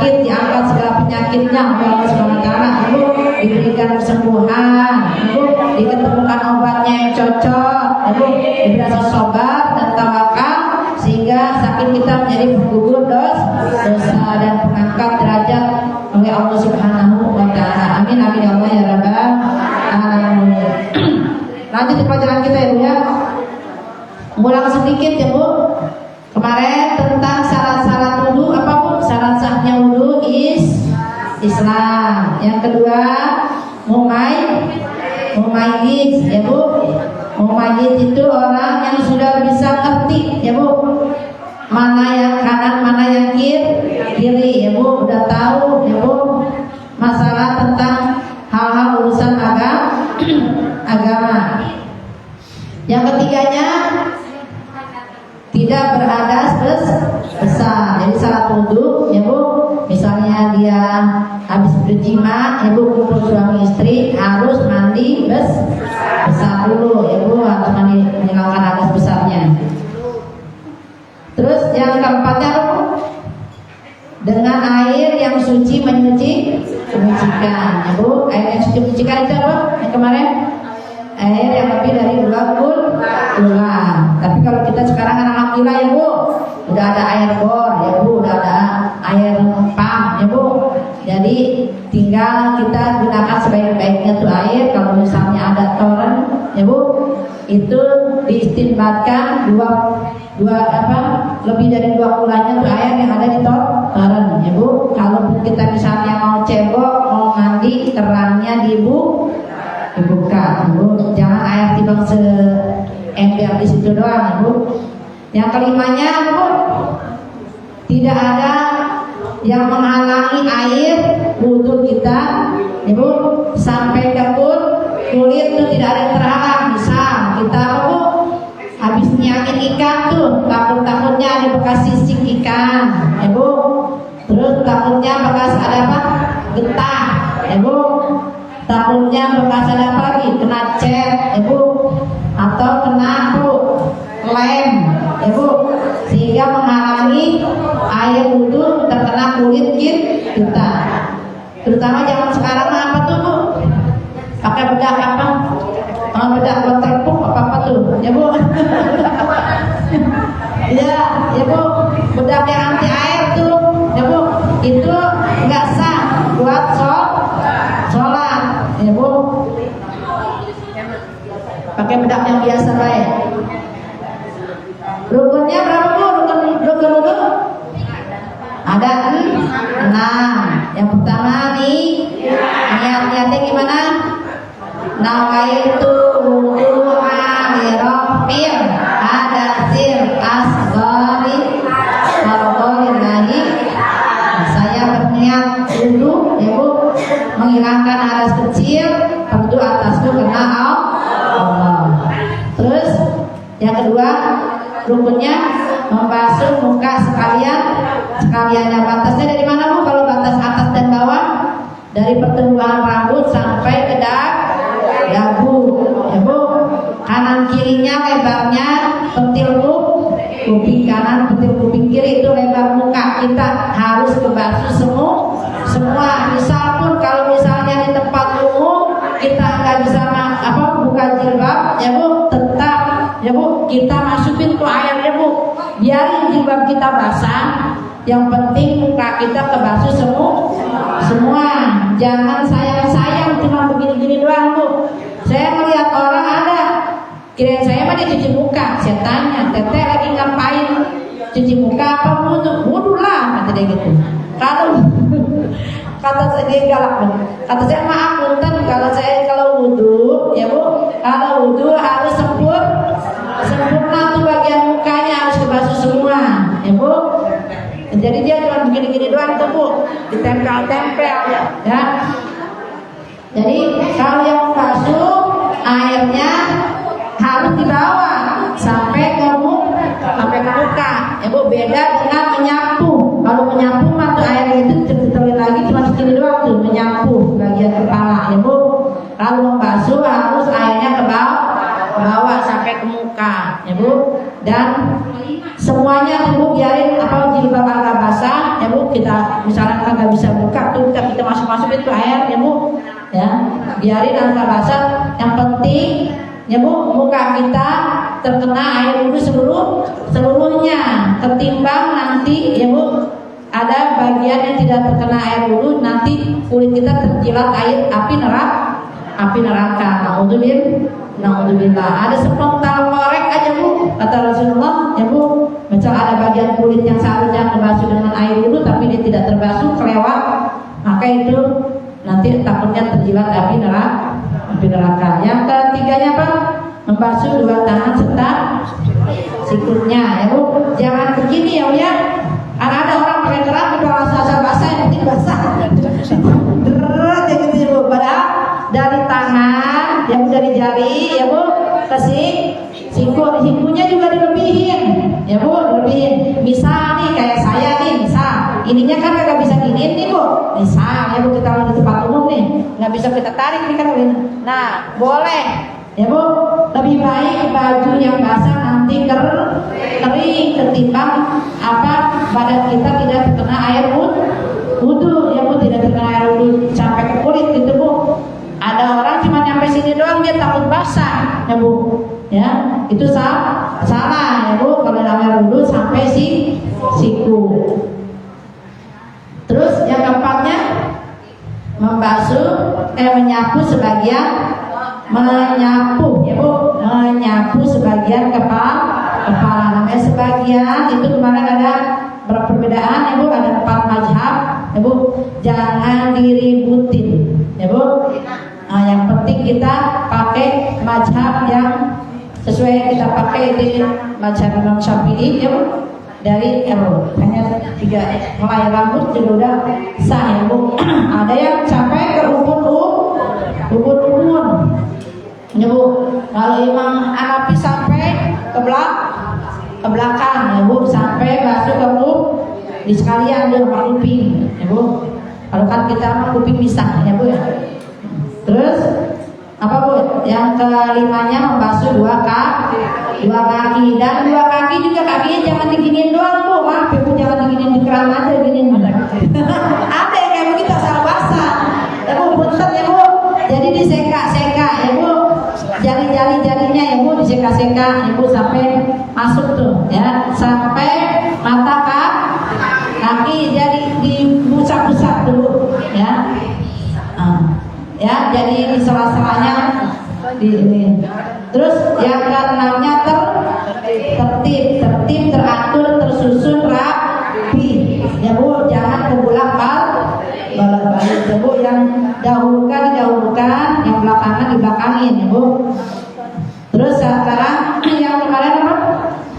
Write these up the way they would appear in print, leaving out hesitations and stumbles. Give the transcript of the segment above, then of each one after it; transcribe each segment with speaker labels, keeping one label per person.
Speaker 1: sakit diangkat segala penyakitnya Allah SWT, Ibu diberikan kesembuhan, Ibu diketemukan obatnya yang cocok, Ibu diberi sobat dan tawakal sehingga sakit kita menjadi bergugur dosa dan mengangkat derajat oleh Allah Subhanahu wa Ta'ala. Amin amin ya Allah ya Rabbal alamin. Lanjut di pelajaran kita ya Bu ya. Ulang sedikit ya Bu. Kemarin tentang syarat-syarat wudu, apa Bu? Syarat sahnya wudu Islam. Yang kedua mumayyiz ya Bu. Mumayyiz itu orang yang sudah bisa ngerti ya Bu, mana yang kanan, mana yang kiri ya Bu, udah tahu ya Bu masalah tentang hal-hal urusan agama. Yang ketiganya tidak berhadas besar. Jadi syarat wudu ya Bu, misalnya dia habis berjima ya Bu, kumpul suami istri harus mandi besar dulu ya Bu, harus mandi menghilangkan hadas besarnya. Terus yang keempatnya Bu, dengan air yang suci menyucikan ya Bu. Air yang suci menyucikan itu apa? Yang kemarin air yang lebih dari 20 bulan. Tapi kalau kita sekarang alhamdulillah ya Bu, udah ada air bor ya Bu, udah ada air pump ya Bu. Jadi tinggal kita gunakan sebaik-baiknya tuh air. Kalau misalnya ada toren ya Bu, itu diistinbatkan lebih dari 2 bulannya tuh air yang ada di toren ya Bu. Kalau kita misalnya mau cebok, mau mandi, kerannya dibuka Bu. Jangan air timbang seember di situ doang ya Bu. Yang kelimanya Bu, tidak ada yang menghalangi air wudu kita ya Bu sampai ke kulit itu tidak ada yang terhalang. Misal kita Bu habis nyiangin ikan tuh, takutnya ada bekas sisik ikan ya Bu, terus takutnya bekas ada apa, getah ya Bu, takutnya bekas ada apa lagi, kena cat ya Bu, atau kena Bu lem ya Bu, sehingga menghalangi air wudu terkena kulit kita. Terutama zaman sekarang apa tuh Bu, pakai bedak apa, bedak waterproof apa tuh ya Bu. ya Bu, bedak yang anti air tuh ya Bu, itu nggak sah buat sholat ya Bu. Pakai bedak yang biasa baik. Rukunnya berapa Bu? Rukun wudu ada 6. Yang pertama nih, niatnya gimana? Nawaitu wudu'a li rabbil hadatsil asghari warḍalillahi. Saya berniat wudu ya Bu, menghilangkan hadas kecil fardu atasku karena Allah. Terus yang kedua rukunnya membasuh muka sekaliannya. Batasnya dari mana Bu? Kalau batas atas dan bawah, dari pertumbuhan rambut sampai ke dagu ya Bu. Kanan kirinya lebarnya pentil kuping kanan, pentil kuping kiri, itu lebar muka kita harus kebasuh semua. Misal pun kalau misalnya di tempat umum kita nggak bisa buka jilbab ya Bu, tetap ya Bu kita masukin tuh airnya Bu, biarin jilbab kita basah, yang penting muka kita kebasuh semua. Jangan sayang cuma begini-gini doang Bu. Saya melihat orang ada, kirain saya mah dia cuci muka. Saya tanya, teteh lagi ngapain? Cuci muka apa wudu? Wudu lah kata dia gitu. Kata saya dia galak, kata saya maaf punten kalau wudu ya Bu, kalau wudu harus sempurna tuh bagian mukanya harus kebasuh semua ya Bu. Jadi dia cuma begini-gini doang tuh Bu, ditempel-tempel ya. Jadi kalau yang basuh airnya harus dibawa sampai ke muka ya Bu. Beda dengan menyapu. Kalau menyapu mah tuh airnya itu ditelit lagi cuma segini doang tuh, menyapu bagian kepala ya Bu. Kalau membasuh harus airnya ke bawah sampai ke muka ya Bu. Dan semuanya tuh Bu biarin jilbab agak basah ya Bu. Kita misalnya nggak bisa buka tuh, kita masuk itu air ya Bu ya, biarin agak basah. Yang penting ya Bu, muka kita terkena air wudu seluruhnya, ketimbang nanti ya Bu ada bagian yang tidak terkena air wudu, nanti kulit kita terjilat api neraka. Naudzubillah. Ada sepengtal korek aja Bu, kata Rasulullah ya Bu. Misal ada bagian kulit yang seharusnya terbasuh dengan air wudu tapi dia tidak terbasuh, kelewat, maka itu nanti takutnya terjilat api neraka. Yang ketiganya apa? Membasuh dua tangan serta sikulnya ya Bu. Jangan begini ya Bu ya. Ada orang pakai keran kalau asal basah yang penting basah. Berat ya gitu ya Bu. Padahal dari tangan yang dari jari ya Bu ke sikunya juga dilebihin ya Bu, dilebihin. Misal nih kayak saya nih, misal ininya kan kagak bisa giniin nih Bu. Misal ya Bu, kita lagi di tempat umum nih, nggak bisa kita tarik nih kan. Nah boleh ya Bu, lebih baik baju yang basah nanti kering ketimbang badan kita tidak terkena air wudu ya Bu, tidak terkena air wudu sampai ke kulit gitu Bu. Ada orang cuma nyampe sini doang dia takut basah ya Bu ya, itu salah ya Bu. Kalau namanya wudu sampai siku. Terus yang keempatnya menyapu sebagian, menyapu ya Bu, menyapu sebagian kepala. Namanya sebagian itu kemarin ada perbedaan ya Bu, ada 4 mazhab ya Bu. Jangan diributin ya Bu. Nah, yang penting kita pakai mazhab yang sesuai yang kita pakai di mazhab Imam Syafi'i ya Bu. Dari hanya 3 mulai rambut juga udah sah ya Bu. Ada yang sampai ke ubun ya Bu. Kalau Imam Hanafi sampai ke belakang ya Bu, sampai basuh ke di sekalian dia sama kuping ya Bu. Kalau kan kita sama kuping pisah ya Bu ya. Terus apa Bu? Yang kelimanya membasuh dua kaki. Dan dua kaki juga kakinya jangan diginiin doang Bu. Maaf ya Bu, jangan diginiin di keran aja giniin. Ada yang kayak begitu asal basah ya Bu, punten ya Bu. Jadi diseka-seka ya Bu, jari-jarinya ya Bu, diseka-seka ya Bu sampai masuk tuh ya, sampai mata kaki jadi dibusak-busak dulu ya. Ya, jadi di sela-selanya di ini. Terus yang keenamnya tertib, teratur, tersusun, rapi. Ya Bu, jangan bolak-balik ya Bu. Yang didahulukan, yang belakangan dibelakangin ya Bu. Terus sekarang yang kemarin apa?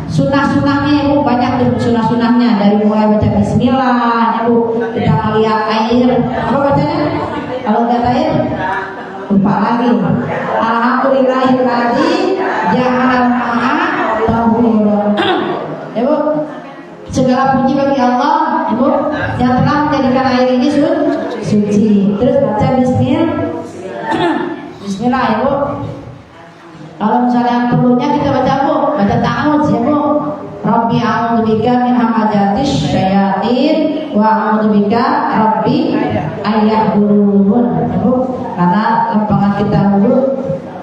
Speaker 1: Sunah-sunahnya ya Bu, banyak tuh sunah-sunahnya. Dari mulai baca bismillah ya Bu, kita melihat air. Apa bacanya? Kalau nggak air lupa lagi. Alhamdulillahilladzi ja'ala ma'a tahura. Ya Bu, segala puji bagi Allah ya Bu yang telah menjadikan air ini suci. Terus baca bismillah ya Bu. Kalau misalnya perlunya kita baca Bu, baca ta'awudz ya Bu. Rabbi a'udzubika min hamazatis syayatin wa a'udzubika rabbi ayyahdurun ya Bu. Karena lempangan kita dulu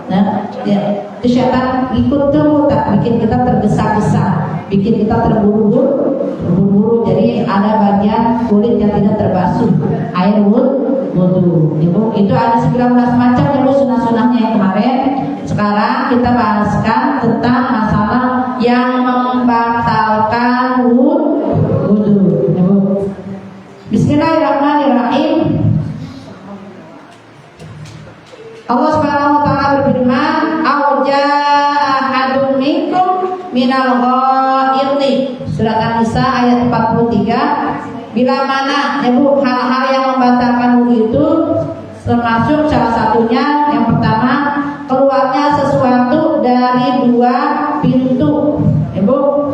Speaker 1: nah ya, itu syaitan ikut tuh tak bikin kita tergesa-gesa, bikin kita terburu-buru. Jadi ada bagian kulit yang tidak terbasuh air wudu ya Bu. Itu ada 19 macam ya Bu sunah-sunahnya yang kemarin. Sekarang kita bahaskan tentang masalah yang membatalkan wudu ya Bu. Bismillahirrahmanirrahim. Allah Subhanahu wa taala berfirman, "Au jaa ahadun minkum minal ghaiti." Surat An-Nisa ayat 43. Bila mana ya Bu, hal-hal yang membatalkan wudu itu termasuk salah satunya yang pertama keluarnya sesuatu dari dua pintu. Ya Bu,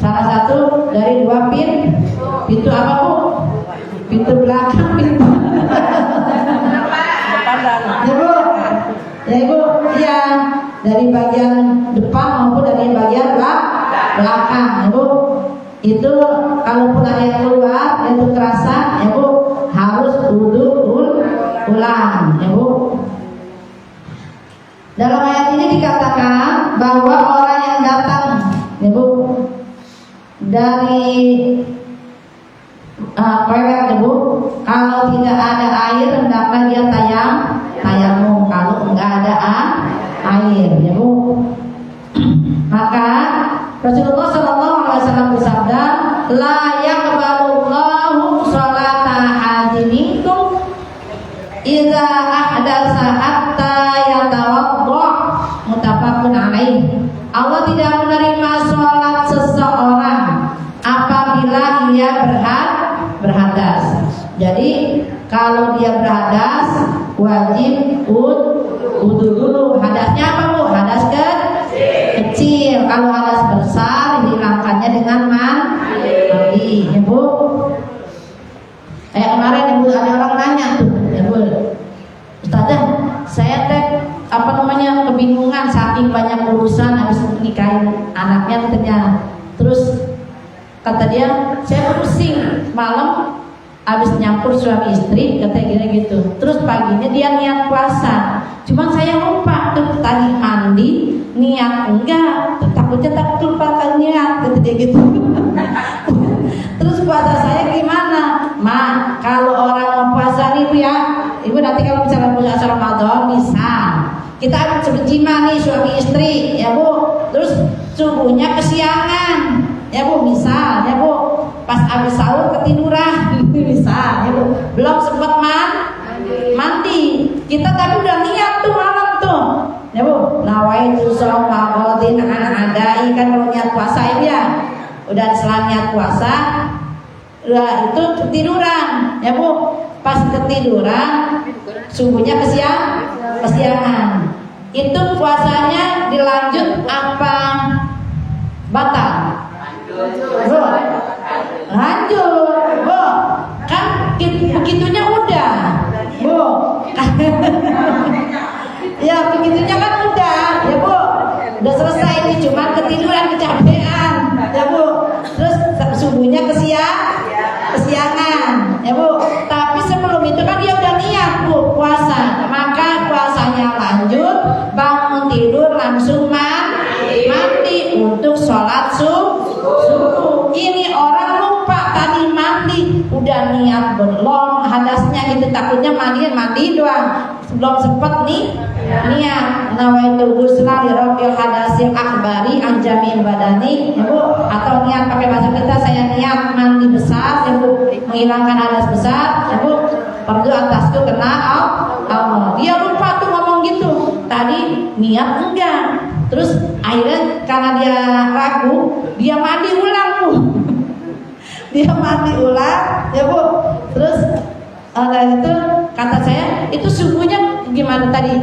Speaker 1: salah satu dari dua pintu apa Bu? Pintu belakang, pintu ya Bu, ya Ibu, iya dari bagian depan maupun dari bagian belakang, ya Bu. Itu kalaupun ada yang keluar itu terasa, ya Bu, harus wudu ulang, ya Bu. Dalam ayat ini dikatakan bahwa orang yang datang, ya Bu, dari toilet, ya Bu, kalau tidak ada air hendaklah dia tayamum. Kalau enggak ada air, ya Bu, maka Rasulullah SAW bersabda, la yaqbalullahu sholata ahadinikum idza ahdatsa hatta yatawadda, muttafaqun alaih. Allah tidak menerima sholat seseorang apabila ia berhadas. Jadi kalau dia berhadas wajib wudu dulu. Hadasnya apa Bu? Hadas kecil. Kalau hadas besar hilangkannya dengan mandi, ya Bu. Kayak kemarin ya Bu, ada orang nanya tuh, ya Bu, Ustazah, saya kebingungan saking banyak urusan habis nikahin anaknya katanya. Terus kata dia, saya pusing malam habis nyampur suami istri, katanya gitu. Terus paginya dia niat puasa. Cuman saya lupa tuh tadi mandi niat enggak, takutnya lupa niat, kata dia gitu. Terus puasa saya gimana? Ma, kalau orang mau puasa nih Bu ya, Ibu nanti kalau misalnya puasa Ramadan misal kita habis berjima nih suami istri, ya Bu. Terus subuhnya kesiangan, ya Bu, misal, ya Bu, pas habis sahur ketiduran, misal, ya Bu, belum sempat mandi. Kita tapi udah niat tuh malam tuh, ya Bu, nawaitu shauma qadin adai, kan kalau niat puasa ya, udah setelah niat puasa, udah itu ketiduran, ya Bu, pas ketiduran, subuhnya kesiangan. Itu puasanya dilanjut apa batal? Bu, lanjut, Bu. Kan begitunya udah, Bu. Ya begitunya kan udah, ya Bu. Udah selesai ini, cuma ketiduran kecapean, ya Bu. Terus subuhnya kesiangan, ya Bu. Tapi sebelum itu kan dia udah niat Bu puasa, maka puasanya lanjut, bangun tidur langsung mandi untuk sholat subuh. Ini orang lupa tadi mandi, udah niat belum hadasnya gitu, takutnya mandi doang, belum sempet nih niat. Nawaitul ghusla li rabbil hadasil akbari an jami'il badani, ya Bu. Atau niat pakai bahasa kita, saya niat mandi besar, ya Bu, menghilangkan hadas besar, ya Bu. Fardu atasku kena Allah. Dia lupa tuh ngomong gitu. Tadi niat enggak. Terus akhirnya karena dia ragu, dia mandi ulang Bu. Dia mandi ulang, ya Bu. Terus dari itu kata saya, itu subuhnya gimana tadi?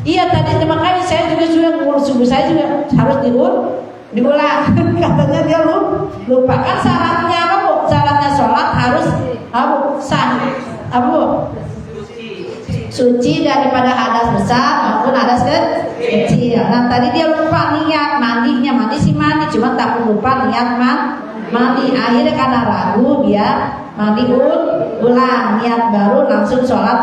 Speaker 1: Iya tadi, makanya saya juga sudah ngurus subuh saya juga harus diulang. Katanya dia lupa. Kan syaratnya apa Bu? Syaratnya sholat harus sah, Bu? Suci daripada hadas besar maupun hadas kecil. Nah tadi dia lupa niat mandi sih mandi, cuma tak lupa niat mandi. Akhirnya karena ragu dia mandi ulang, niat baru langsung sholat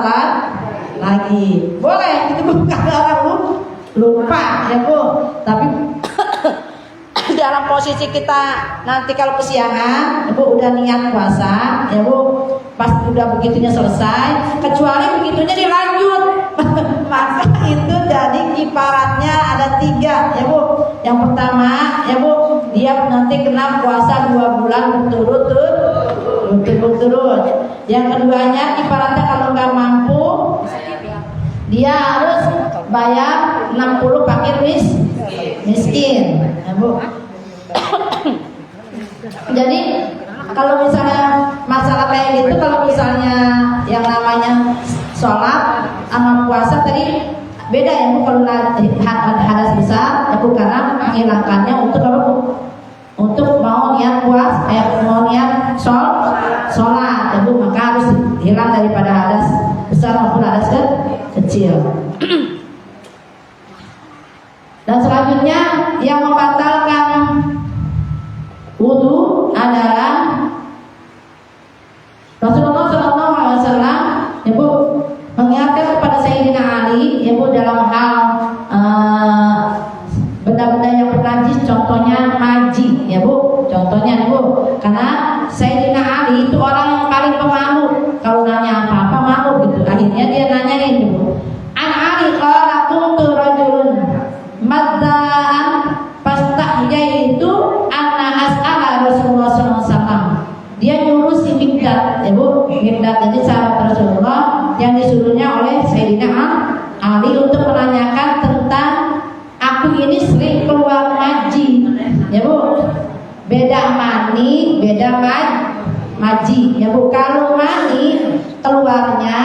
Speaker 1: lagi. Boleh itu bukan orang lupa, ya Bu. Tapi dalam posisi kita nanti kalau kesiangan, ya Bu, udah niat puasa, ya Bu, pas udah begitunya selesai, kecuali begitunya dilanjut, maka itu jadi kiparatnya ada 3, ya Bu. Yang pertama, ya Bu, dia nanti kena puasa 2 bulan berturut-turut. Yang keduanya kiparatnya kalau nggak mampu, dia harus bayar 60 fakir miskin, ya Bu. Jadi kalau misalnya masalah kayak gitu, kalau misalnya yang namanya sholat sama puasa tadi beda ya Bu. Kalau hadas besar ya Bu, karena menghilangkannya untuk apa Bu? Untuk mau niat mau niat sholat ya Bu, maka harus hilang daripada hadas besar maupun hadas kecil. Dan selanjutnya yang membatalkan wudu adalah Rasulullah SAW ya Bu mengingatkan kepada Sayyidina Ali ya Bu dalam hal benda-benda yang bernajis, contohnya maji ya Bu, contohnya Bu, karena Sayyidina Ali itu orang yang paling pemalu, kalau nanya apa-apa malu gitu. Akhirnya dia nanyain Bu, An Ali qala kuntu rajulun madda'an fastahyaitu anna as'ala Rasulullah SAW. Dia nyuruh si Mikdad ya Bu, Mikdad jadi sahabat Rasulullah yang disuruhnya oleh Sayyidina Ali untuk menanyakan tentang aku ini sering keluar maji ya Bu. Beda mani, beda maji ya Bu. Kalau mani keluarnya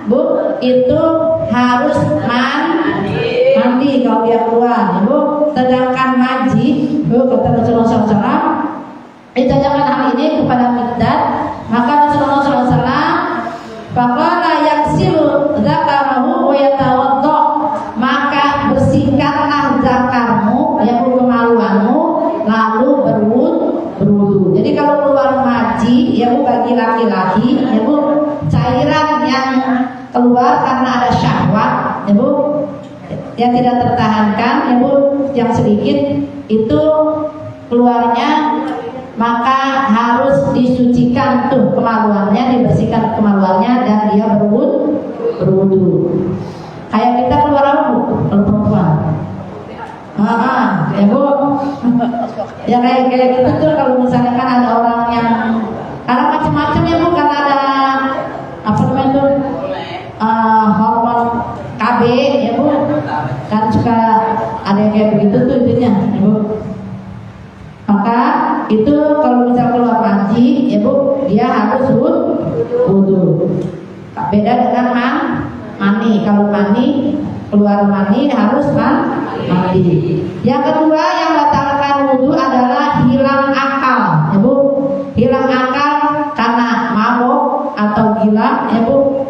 Speaker 1: Bu itu harus mandi kalau dia keluar ya Bu. Sedangkan maji Bu kata Rasulullah SAW, ditanyakan hal ini kepada Mikdad, maka Rasulullah SAW faqala yaksilu dzakarahu wa yatawadda, maka bersihkanlah zakarmu ya Bu, kemaluanmu, lalu berwudu. Jadi kalau keluar maji ya Bu bagi laki-laki ya Bu, cairan yang keluar karena ada syahwat ya Bu yang tidak tertahankan ya Bu, yang sedikit itu keluarnya, maka harus disucikan tuh kemaluannya, dibersihkan kemaluannya dan dia berwudu. Kayak kita keluar apa Bu kalau perempuan? Ya Bu, ya kayak gitu tuh. Kalau misalnya kan ada orang yang karena macam-macam ya Bu, karena ada apa namanya tuh hormon KB ya Bu, kan suka ada yang kayak begitu tuh intinya ya Bu. Maka itu kalau misal keluar maji ya Bu, dia harus wudu. Beda dengan mani. Kalau mani keluar mani harus mandi. Yang kedua yang batalkan wudu adalah hilang akal ya Bu. Hilang akal karena mabok atau gila ya Bu.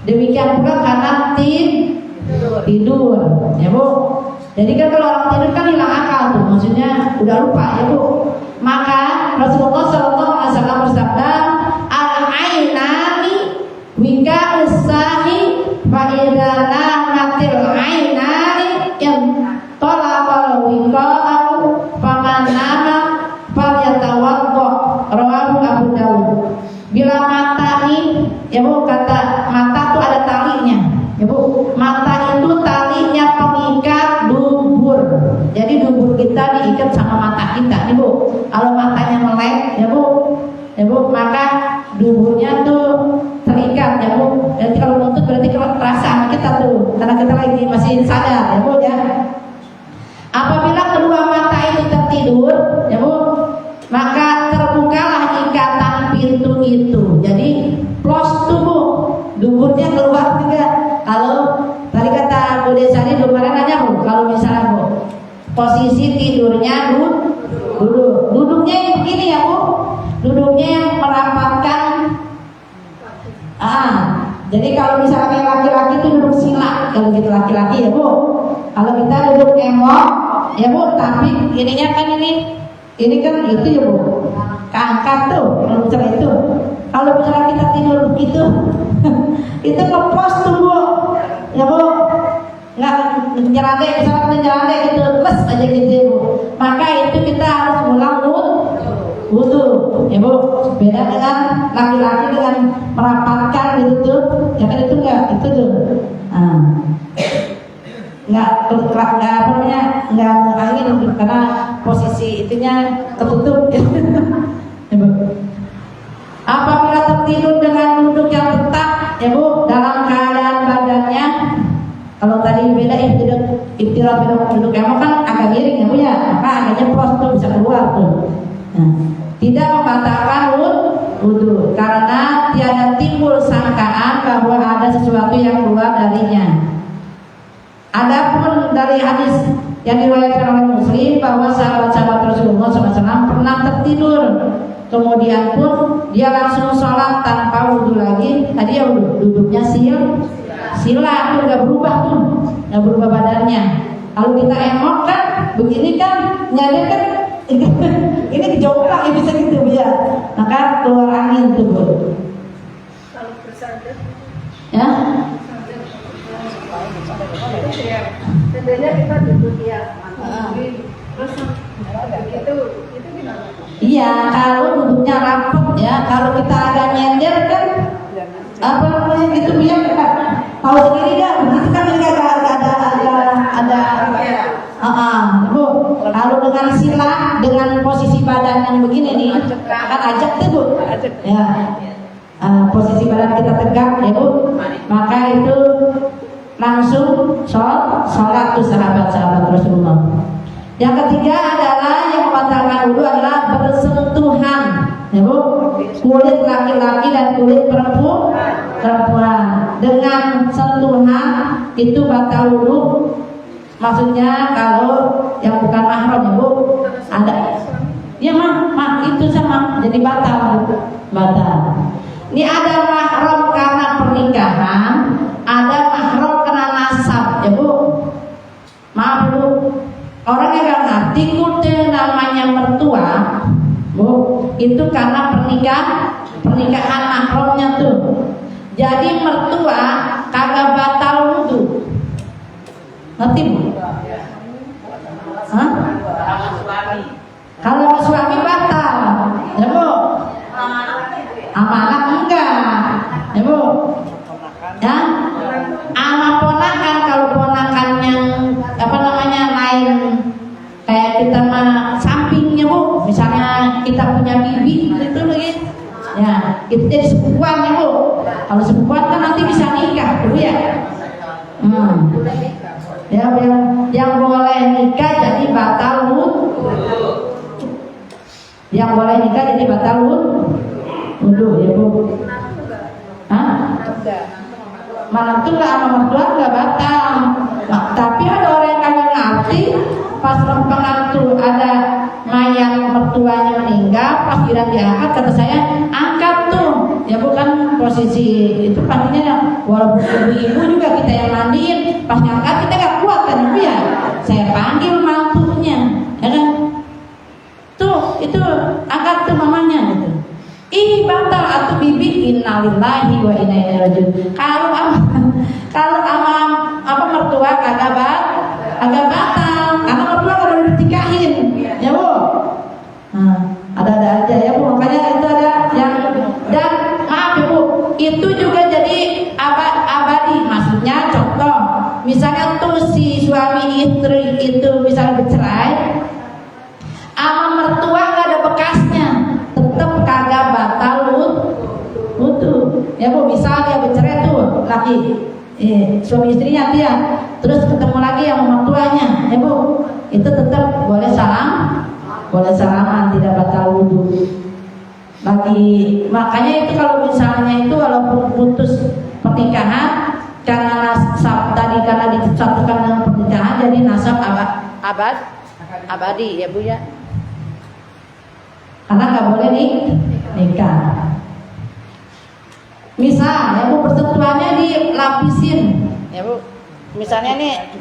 Speaker 1: Demikian pula karena tidur ya Bu. Jadi kan kalau orang tidur kan hilang akal tuh, maksudnya udah lupa ya Bu. Maka Rasulullah SAW bersabda, al-ainani wika usahi fa idza namatil ainani yang talaqal wiqa'u faman nama falyatawadda, rawahu Abu Dawud. Bila mata nih ya Bu, kata mata tuh ada talinya ya Bu. Mata itu talinya pengikat dubur. Jadi dubur kita diikat sama mata kita nih Bu. Kalau matanya melek ya Bu, maka duburnya tuh terikat ya Bu. Jadi kalau nuntut berarti perasaan kita tuh, karena kita lagi masih sadar ya Bu ya. Apabila kedua mata itu tertidur ya Bu, maka terbukalah ikatan pintu itu. Jadi plus tuh Bu, duburnya keluar juga. Kalau tadi kata Bu Desani kemarin nanya Bu, kalau misalnya Bu posisi tidurnya duduknya yang begini ya Bu, duduknya yang merapatkan. Jadi kalau misalnya kayak laki-laki itu duduk sila, kalau gitu laki-laki ya Bu. Kalau kita duduk emok ya Bu, tapi ininya kan ini kan itu ya Bu, keangkat tuh kalau misalnya itu. Kalau misalnya kita tidur begitu itu ngepos tuh Bu ya Bu, nggak nyerandek, misalnya kita nyerandek gitu les aja gitu ya Bu, maka itu kita harus ulang wudu ya Bu. Beda dengan laki-laki dengan merapatkan gitu tuh ya kan, itu enggak, itu tuh nggak apa namanya, nggak angin karena posisi itunya tertutup ya Bu. Apabila tertidur dengan duduk yang tetap ya Bu, dalam keadaan badannya Kalau tadi beda ikhtilat duduk emang kan agak miring ya Bu ya, maka agak nyeplos tuh bisa keluar tuh. Nah, tidak membatalkan wudhu karena tiada timbul sangkaan bahwa ada sesuatu yang keluar darinya. Adapun dari hadis yang diriwayatkan oleh Muslim bahwa sahabat-sahabat Rasulullah SAW pernah tertidur, kemudian pun dia langsung sholat tanpa wudhu lagi. Tadi ya duduknya sila tuh nggak berubah tuh, nggak berubah badannya. Kalau kita emok kan begini kan nyari kan ini kejomplang ya bisa gitu ya, maka keluar angin tuh Bu.
Speaker 2: Kalau bersandar
Speaker 1: Ya.
Speaker 2: sebenarnya kita duduk ya, terus itu gimana?
Speaker 1: Iya, kalau duduknya rapet ya, kalau kita agak nyender kan apa namanya gitu ya, kita tahu sendiri dah, begitu kan ini ada Bu, kalau dengan sila, dengan posisi badan yang begini nih, kan ajak tuh Bu, ya, posisi badan kita tegak ya Bu, maka itu langsung sholat tuh sahabat-sahabat Rasulullah. Yang ketiga adalah yang membatalkan wudhu adalah bersentuhan, ya Bu, kulit laki-laki dan kulit perempuan. Dengan sentuhan itu batal wudhu. Maksudnya kalau yang bukan mahram ya Bu, ada, ya mah itu sama, jadi batal. Ini ada mahram karena pernikahan, ada mahram karena nasab ya Bu. Maaf Bu, orang yang gak ngerti kude namanya mertua Bu, itu karena pernikahan mahramnya tuh. Jadi mertua kagak batal wudhu. Ngerti Bu? Hah? Kalau suami batal ya Bu, sama anak enggak ya Bu, ya sama ponakan. Kalau ponakan yang apa namanya lain kayak kita mah sampingnya Bu, misalnya kita punya bibi itu lagi ya, itu jadi sepupuan ya Bu. Kalau sepupuan kan nanti bisa nikah Bu ya. Ya yang boleh nikah jadi batal wudhu. Yang boleh nikah jadi batal wudhu ya Bu. Hah? Malam tuh nggak sama mertua nggak batal. Nah, tapi ada orang yang kagak ngerti, pas lempengan tuh ada mayat mertuanya meninggal, pas kira diangkat kata saya angkat tuh, ya bukan posisi itu pastinya walaupun ibu juga kita yang mandiin, pas ngangkat kita nggak kuat kan Ibu ya, saya panggil mantunya, ya kan, tuh itu angkat tuh mamanya gitu. Ih batal atau bibi, innalillahi wa inna ilaihi rajiun. Kalau sama apa mertua kagak batal, karena mertua kalau ditikahin, ya Bu. Ada aja ya Bu. Makanya itu ada yang, dan maaf ya Bu, itu juga jadi abadi. Maksudnya contoh, misalnya tuh si suami istri itu misalnya bercerai, sama mertua nggak ada bekasnya, tetap kagak batal wudhu. Ya Bu, misal dia bercerai tuh laki, suami istrinya dia, terus ketemu lagi yang mertuanya, ya Bu, itu tetap boleh salaman, tidak batal wudhu. Makanya itu kalau misalnya itu walaupun putus pernikahan karena nasab tadi, karena disatukan dengan pernikahan jadi nasab abadi ya Bu ya. Karena nggak boleh nikah. Misal ya Bu, persentuhannya dilapisin ya Bu. Misalnya nih,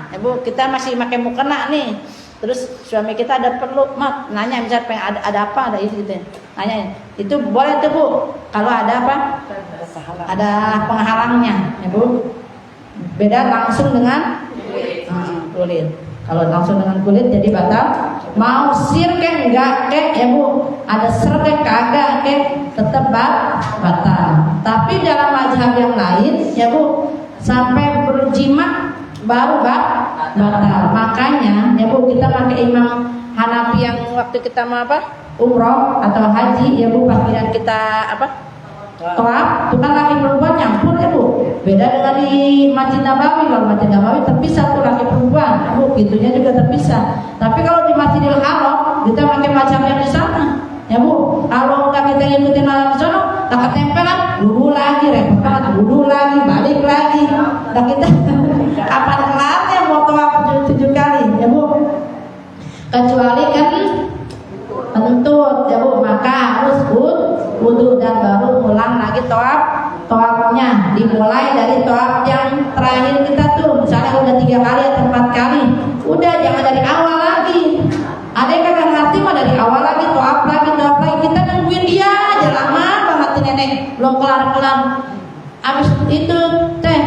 Speaker 1: ya Bu, kita masih pakai mukena nih. Terus suami kita ada perlu, nanya misalnya pengen ada apa, ada itu gitu. Nanya, itu boleh tuh Bu. Kalau ada apa? Ada penghalangnya ya Bu. Beda langsung dengan kulit. Kalau langsung dengan kulit jadi batal. Mau sir kek enggak kek ya Bu, ada ser kek kagak kek tetap batal. Tapi dalam mazhab yang lain ya Bu, sampai berjima baru batal. Makanya ya Bu, kita pakai Imam Hanafi yang waktu kita mau umroh atau haji ya Bu, pas kita Toab, bukan laki perempuan nyampur ya Bu. Beda dengan di Masjid Nabawi. Kalau Masjid Nabawi terpisah tuh laki perempuan, Bu, pintunya juga terpisah. Tapi kalau di Masjidil Haram kita pakai macam yang di sana, ya Bu. Kalau nggak kita ngikutin malam di sana, tak ketempelan, wudhu lagi, repot banget, wudhu lagi, balik lagi. Nah kita kapan kelarnya mau toab 7 kali, ya Bu? Kecuali kan kentut, ya Bu, maka harus wudhu dan baru ulang lagi toabnya. Dimulai dari toab yang terakhir kita tuh, misalnya udah 3 kali atau 4 kali, udah jangan dari awal lagi. Ada yang kagak ngerti mah dari awal lagi toab lagi. Kita nungguin dia aja lama banget tuh nenek, belum kelar. Abis itu teh,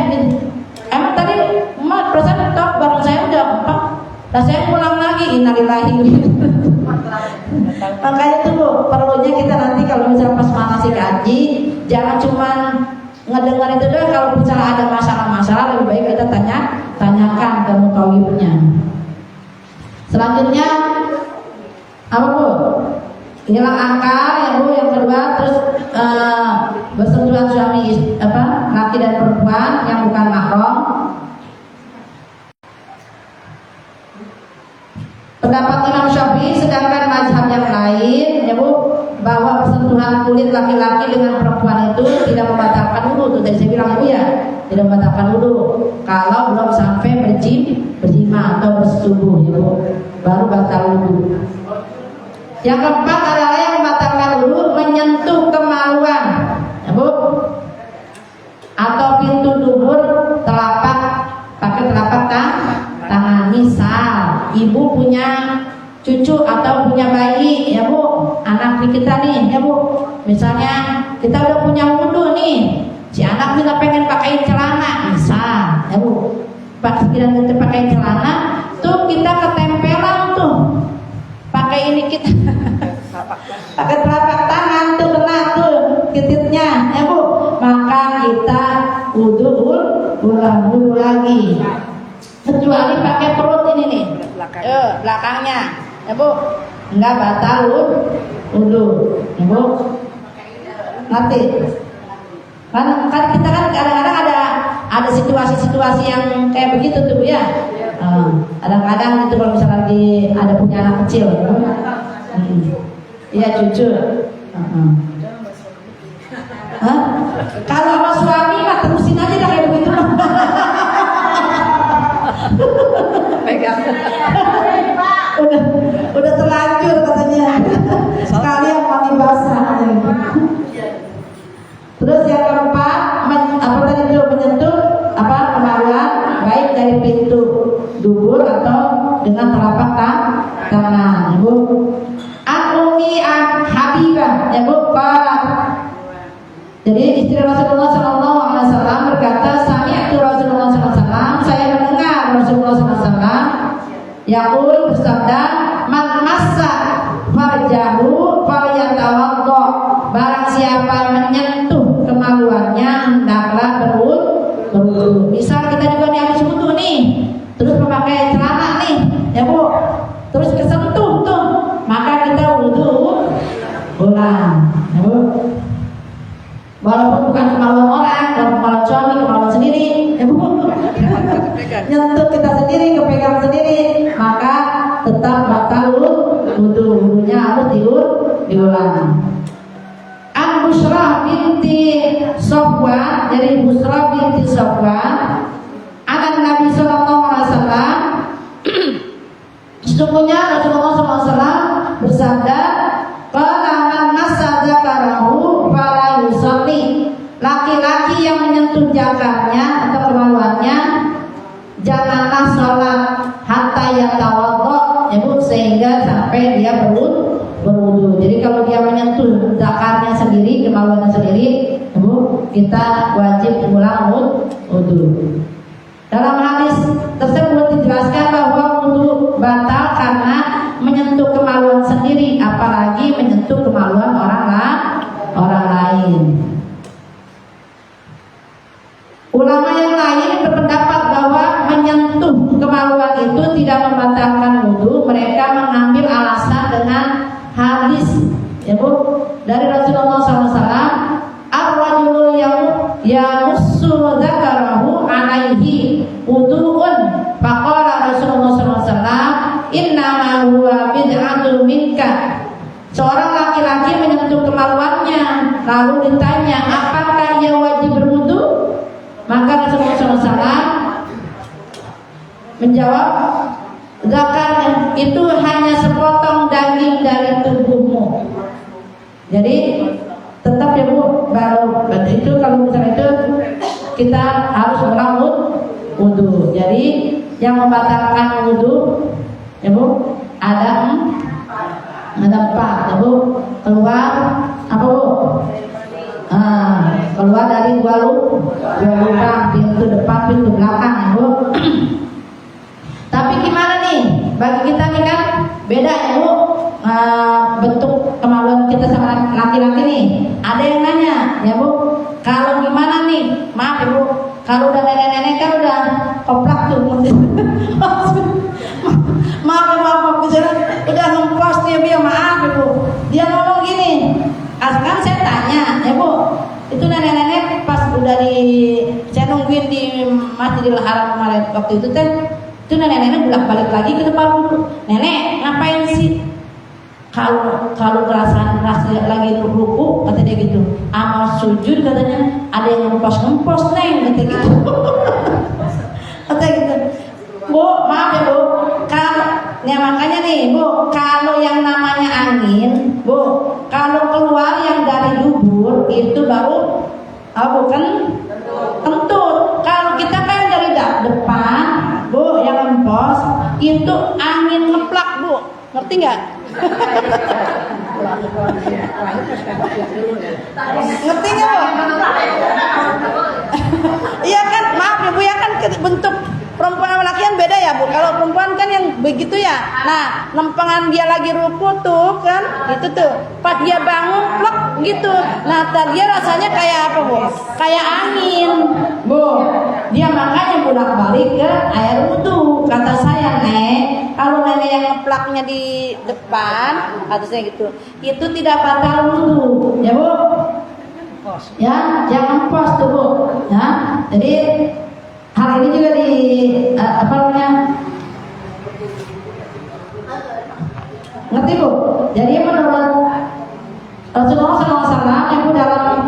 Speaker 1: emang tadi emak perasaan toab bareng saya udah 4. Nah saya pulang lagi, innalillahi. Makanya itu Bu, perlunya kita nanti kalau misalnya pas manasik haji, jangan cuma ngedengar itu doang. Kalau misalnya ada masalah-masalah, lebih baik kita tanyakan ke mutawibnya. Selanjutnya apa Bu? Hilang akal ya Bu. Yang kedua, terus bersentuhan suami laki dan perempuan yang bukan mahram. Pendapat Imam Syafi'i, sedangkan mazhab yang lain ya Bu, bahwa persentuhan kulit laki-laki dengan perempuan itu tidak membatalkan wudu. Tuh tadi saya bilang Bu ya, tidak membatalkan wudu kalau belum sampai berjima atau bersetubuh ya Bu, baru batal wudu. Yang keempat adalah yang membatalkan wudu menyentuh kemaluan ya Bu, atau pintu dubur pakai telapak tangan. Misal ibu punya cucu atau punya bayi ya Bu, anak kita nih ya Bu, misalnya kita udah punya wudu nih, si anak kita pengen pakai celana misal ya Bu, pas kita pakai celana tuh kita ketempelan tuh pakai ini kita pakai telapak tangan tuh kena tuh titiknya ya Bu, maka kita ulang wudu lagi. Kecuali pakai perut ini nih, belakangnya, ya Bu, nggak batal wudu, ya Bu. Nanti, kan kita kan kadang-kadang ada situasi-situasi yang kayak begitu tuh Bu ya. Kadang-kadang itu kalau misalnya lagi ada punya anak kecil, ya Bu. Iya cucu. Kalau sama suami mah terusin aja dah kayak begitu. udah terlanjur katanya. Sekalian mami basah. Terus yang keempat, menyentuh kemaluan baik dari pintu dubur atau dengan telapak tangan. Bu, Umi Habibah ya Bu, jadi istri Rasulullah SAW berkata, sami'tu Rasulullah SAW, saya mendengar Rasulullah SAW yaqul, bersabda, man massa farjahu falyatawaddo, barang siapa menyentuh kemaluannya hendaklah berwudu. Misal kita juga nih habis wudu nih, terus memakai celana nih ya Bu, terus kesentuh tuh, maka kita wudu ulang ya Bu. Walaupun bukan kemaluan orang, bukan kemaluan suami, kemaluan sendiri, ya Bu, nyentuh kita sendiri, kepegang sendiri, maka tetap batal wudunya harus diulang. An Busrah binti Sofwan, dari Busrah binti Sofwan, anak Nabi Sallallahu Alaihi Wasallam, sesungguhnya Rasulullah SAW bersabda, "Qalaman massa dzakarahu fala yusalli." Laki-laki yang menyentuh zakarnya atau kemaluannya janganlah sholat hatta yatawaddo, ya Bu, sehingga sampai dia berwudu. Jadi kalau dia menyentuh zakarnya sendiri, kemaluannya sendiri, ya Bu, kita wajib ulang wudu. Dalam hadis tersebut dijelaskan bahwa wudu batal karena menyentuh kemaluan sendiri, apalagi menyentuh kemaluan orang lain. Ulama yang lain berpendapat bahwa menyentuh kemaluan itu tidak membatalkan wudu. Mereka mengambil alasan dengan hadis ya Bu, dari Rasulullah SAW, yamussu dzakarahu alaihi wudu'un faqala Rasulullah sallallahu alaihi wasallam innama huwa bid'atun minka. Seorang laki-laki menyentuh kemaluannya lalu ditanya apakah ia wajib berwudu, maka Rasulullah SAW menjawab, zakar itu hanya sepotong daging dari tubuhmu. Jadi tetap ya Bu, baru itu kalau misalnya itu kita harus merawat wudu. Jadi yang membatalkan wudu ya Bu ada empat ya Bu, keluar apa Bu? Keluar dari dua lubang, pintu depan, pintu belakang ya Bu. Tapi gimana nih bagi kita nih kan beda ya Bu, bentuk kemaluan kita sama laki-laki nih. Ada yang nanya ya Bu, kalau gimana nih, maaf ya Bu, kalau udah nenek-nenek kan udah koplak tuh maaf udah ngempos dia maaf ya Bu. Dia ngomong gini, kan saya tanya ya Bu, itu nenek-nenek pas udah saya nungguin di Masjidil Haram kemarin waktu itu itu nenek-nenek bolak-balik lagi ke depan dulu. Nenek ngapain sih? Kalau perasaan lagi ruku kata dia gitu, amal sujud katanya ada yang ngempos neng kata gitu. Kata gitu. Bu, maaf ya Bu, ya makanya nih Bu, kalau yang namanya angin Bu, kalau keluar yang dari dubur itu baru bukan kentut. Kalau kita kan dari depan Bu, yang ngempos itu angin ngeplak Bu, ngerti nggak? Ngerti nggak Bu? Iya kan, maaf ya Bu ya kan bentuk perempuan sama laki kan beda ya Bu. Kalau perempuan kan yang begitu ya. Nah, lempengan dia lagi ruku tuh kan, itu tuh. Pas dia bangun, plek gitu. Nah, dia rasanya kayak apa Bu? Kayak angin, Bu. Dia makanya bolak-balik ke air wudu. Kata saya, Nek, kalau nenek yang ngeplaknya di depan, kata saya gitu, itu tidak batal wudu, ya Bu. Ya, jangan pos tuh Bu. Ya, jadi hal ini juga di apa namanya? Ngerti Bu? Jadi menurut Rasulullah SAW itu dalam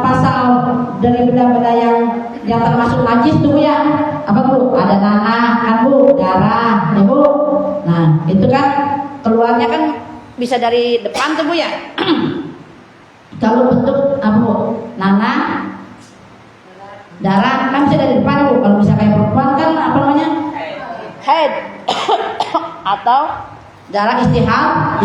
Speaker 1: pasal dari benda-benda yang termasuk najis tuh ya, apa Bu? Ada nanah kan Bu, darah, ya Bu. Nah itu kan keluarnya kan bisa dari depan tuh Bu ya. Kalau bentuk apa Bu? Nanah, darah kan bisa dari depan Bu. Kalau bisa kayak perempuan kan apa namanya? Head atau darah istihadah.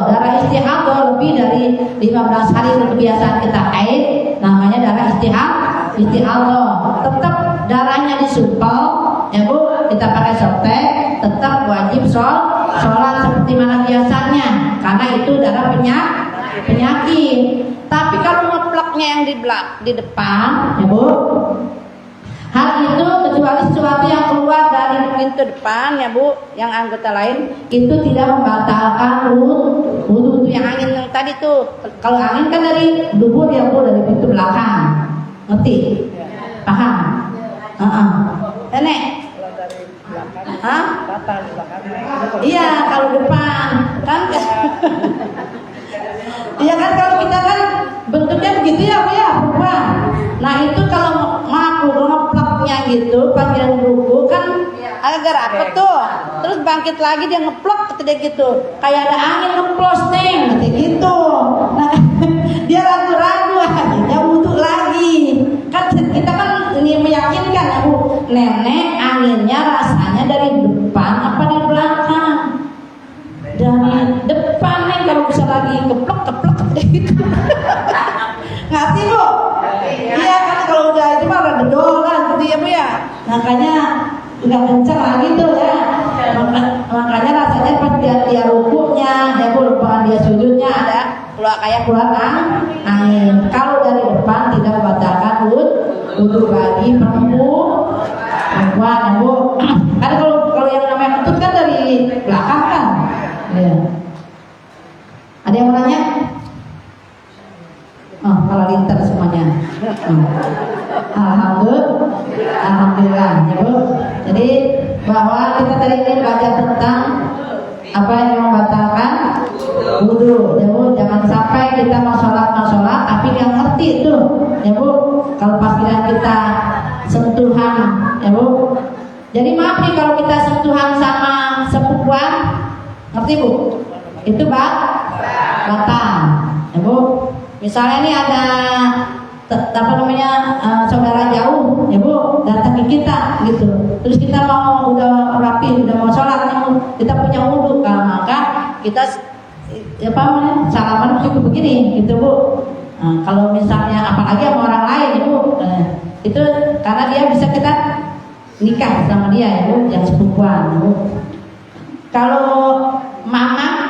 Speaker 1: Darah istihadah lebih dari 15 hari kebiasaan kita haid, namanya darah istihadah. Tetap darahnya disumpel ya Bu, kita pakai softtek, tetap wajib sholat seperti mana biasanya, karena itu darah penyakit. Tapi kalau ngeplaknya yang di depan ya Bu, hal itu kecuali sesuatu yang keluar dari pintu depan ya Bu, yang anggota lain itu tidak membatalkan wudu. Yang angin yang tadi tuh, kalau angin kan dari dubur ya Bu, dari pintu belakang, ngerti? Paham? Nenek? Iya, kalau depan kan? Iya kan, kalau kita kan bentuknya begitu ya Bu ya, perempuan. Nah itu kalau ngeplaknya gitu, panggilan ruku kan agak rapet tuh. Terus bangkit lagi dia ngeplak dia gitu, kayak ada angin ngeplos neng, gitu. Nah dia ragu-ragu, akhirnya wudu lagi. Kan kita kan ini meyakinkan ya Bu, nenek anginnya rasanya dari depan apa dari belakang? Dari depan neng, kalau bisa lagi keplek gitu. Ngerti Bu? Iya kan, kalau udah itu mah udah dolan gitu ya Bu ya. Makanya nggak kencang lagi tuh ya. Makanya rasanya pas dia rukunya ya Bu, lupakan dia sujudnya ada keluar angin. Kalau dari depan tidak membatalkan wudu bagi perempuan ya Bu. Karena kalau yang namanya kentut kan dari belakang kan. Ya. Ada yang mau nanya? Oh, malah lintar semuanya. Alhamdulillah ya Bu. Jadi bahwa kita tadi ini belajar tentang apa yang membatalkan wudhu ya Bu. Jangan sampai kita mau sholat tapi nggak ngerti itu ya Bu. Kalau pas kita sentuhan ya Bu. Jadi maaf nih kalau kita sentuhan sama sepupuan, ngerti Bu? Itu batal ya Bu. Misalnya ini ada saudara jauh ya Bu datang ke kita gitu, terus kita mau udah rapi udah mau sholat ya Bu, kita punya wudhu, maka kita salaman cukup begini gitu Bu. Kalau misalnya apalagi sama orang lain ya Bu, itu karena dia bisa kita nikah sama dia ya Bu, yang sepupuan ya Bu. Kalau mamang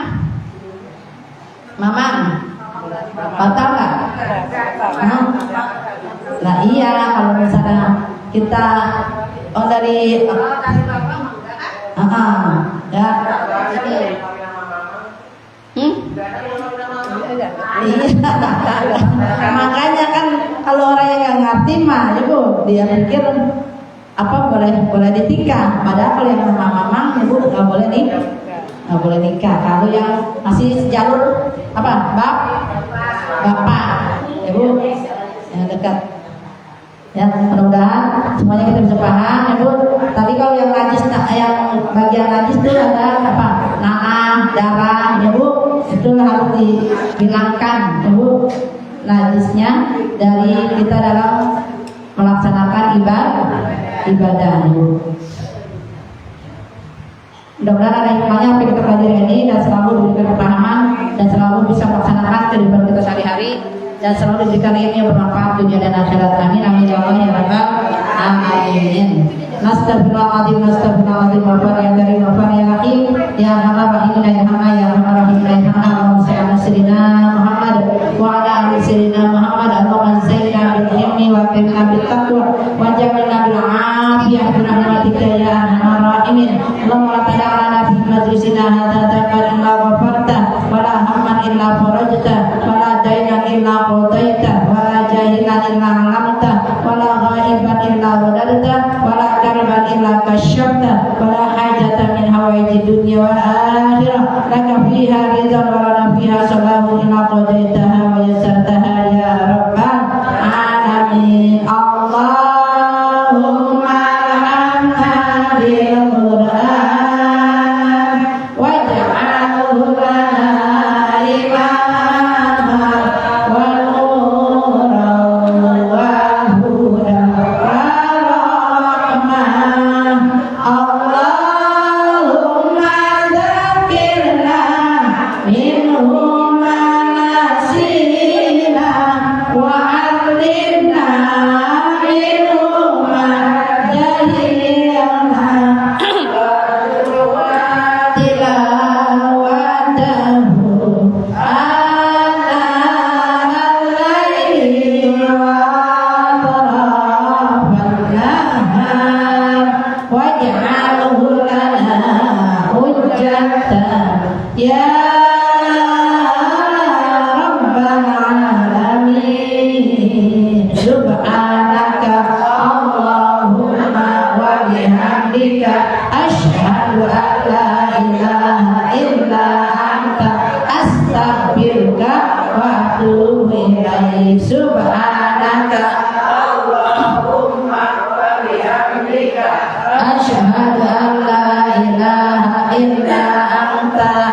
Speaker 1: batal nggak? Nah iya, kalau misalnya kita dari ya makanya kan kalau orang yang nggak ngerti mah ya Bu, dia pikir apa boleh ditikah, padahal kalau yang mamang ya Bu nggak boleh nikah. Kalau yang masih jalur bapak ya Bu yang dekat ya, mudah-mudahan semuanya kita bisa paham ya Bu. Tapi kalau yang najis, yang bagian najis itu ada nanah, darah ya Bu, itu harus dihilangkan ya Bu, najisnya dari kita dalam melaksanakan ibadah ya Bu. Mudah-mudahan ada hikmahnya apa yang kita pelajari ini, dan selalu diberikan kepahaman dan selalu bisa melaksanakan kehidupan kita sehari-hari, dan selalu diberikan ilmu yang bermanfaat dunia dan akhirat. Amin amin ya Allah ya rabbal alamin. Nastaghfirullahaladzim wa barik dari wafat ya rahim ya rahim ya rahim Allahumma salli ala sayyidina Muhammad wa ala ali sayyidina Muhammad. Allahumma zayyinna bil ilmi wa akrimna bit taqwa wa ja'alna bil afiyah bi rahmatika ya arhamar rahimin. Allahumma la tada'lana fi majlisina hadza dhanban illa ghafarta wa la hamman illa farajta wa la daynan illa qadaita wa la jahilan illa 'allamta wa la ghaiban illa radadta wa la karban illa kasyafta wa la hajatan min hawaiji dunya wal akhirah laka fiha ridwan wa lana fiha salamun illa qadaitaha wa yassartaha ya rabbal alamin. Allahumma arhamna bil Qur'an waj'alhu lana imaman wal nuran wa hudan wa rahmah. Allahumma dzakirna minhu ma nasina wa 'allimna minhu ma jahilna tilawatahu al-laili wa atrafan nahar waj'alhu lana hujjatan ya rabbal alamin. Subhanaka Allahumma wa bihamdika asyhadu an la ilaha illa anta astaghfiruka wa atubu ilaik. Subhanaka Allahumma wa bihamdika asyhadu an la ilaha illa anta